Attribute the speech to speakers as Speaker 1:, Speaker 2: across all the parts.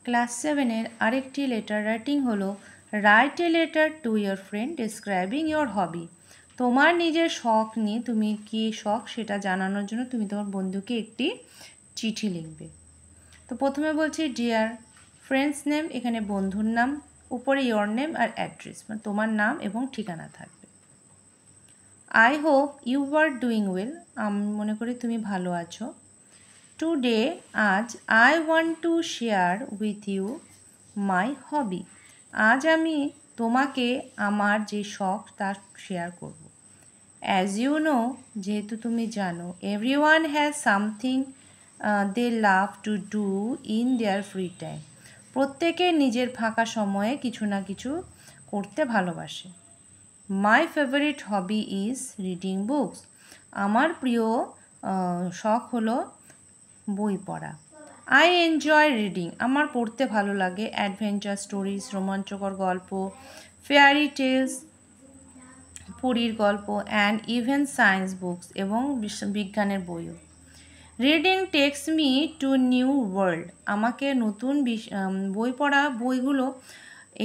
Speaker 1: Class 7-এর আরেকটি letter writing হলো write a letter to your friend describing your hobby. তোমার নিজের শখ নিয়ে তুমি কী শখ সেটা জানানোর জন্য তুমি তোমার বন্ধুকে একটি চিঠি লিখবে। তো প্রথমে বলছি ডিয়ার ফ্রেন্ডস নেম, এখানে বন্ধুর নাম, উপরে ইয়োর নেম আর অ্যাড্রেস, মানে তোমার নাম এবং ঠিকানা থাকবে। I hope you are doing well, আমি মনে করি তুমি ভালো আছো। টুডে, আজ, I want to share with you my hobby, আজ আমি তোমাকে আমার যে শখ তা শেয়ার করব। অ্যাজ ইউ নো, যেহেতু তুমি জানো, everyone has something they love to do in their free time, প্রত্যেকে নিজের ফাঁকা সময়ে কিছু না কিছু করতে ভালোবাসে। My favourite hobby is reading books, আমার প্রিয় শখ হলো বই পড়া। আই এনজয় রিডিং, আমার পড়তে ভালো লাগে অ্যাডভেঞ্চার স্টোরিজ, রোমাঞ্চকর গল্প, ফেয়ারি টেলস, পরীর গল্প অ্যান্ড ইভেন সায়েন্স বুকস, এবং বিজ্ঞানের বইও। Reading takes me to new world, আমাকে নতুন বইগুলো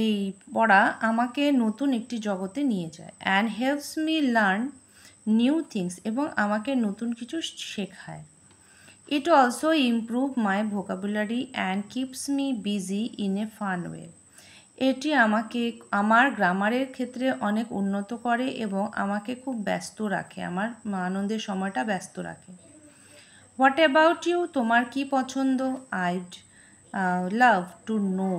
Speaker 1: এই পড়া আমাকে নতুন একটি জগতে নিয়ে যায়। And helps me learn new things, এবং আমাকে নতুন কিছু শেখায়। It also improve my vocabulary and keeps me busy in a fun way, এটি আমাকে আমার গ্রামারের ক্ষেত্রে অনেক উন্নত করে এবং আমাকে খুব ব্যস্ত রাখে, আমার আনন্দের সময়টা ব্যস্ত রাখে। হোয়াট অ্যাবাউট ইউ, তোমার কি পছন্দ? I'd love to know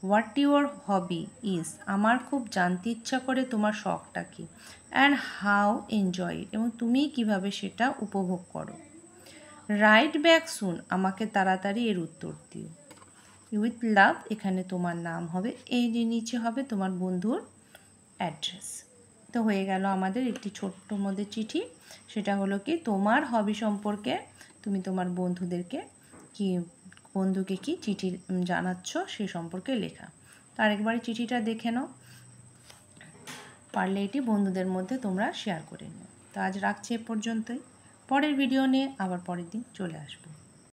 Speaker 1: what your hobby is, আমার খুব জানতে ইচ্ছা করে তোমার শখটা কী। অ্যান্ড হাউ এনজয় ইট, এবং তুমি কিভাবে সেটা উপভোগ করো। রাইট ব্যাক সুন, আমাকে তাড়াতাড়ি এর উত্তর দিও। উইথ লাভ, এখানে তোমার নাম হবে, এই যে নিচে হবে তোমার বন্ধুর অ্যাড্রেস। তো হয়ে গেল আমাদের একটি ছোট্ট মধ্যে চিঠি, সেটা হলো কি তোমার হবি সম্পর্কে তুমি তোমার বন্ধুকে কি চিঠি জানাচ্ছ সে সম্পর্কে লেখা। তো আরেকবার চিঠিটা দেখে নাও, পারলে এটি বন্ধুদের মধ্যে তোমরা শেয়ার করে নিও। তো আজ রাখছি এ পর্যন্তই, পরের ভিডিও নিয়ে আবার পরের দিন চলে আসবো।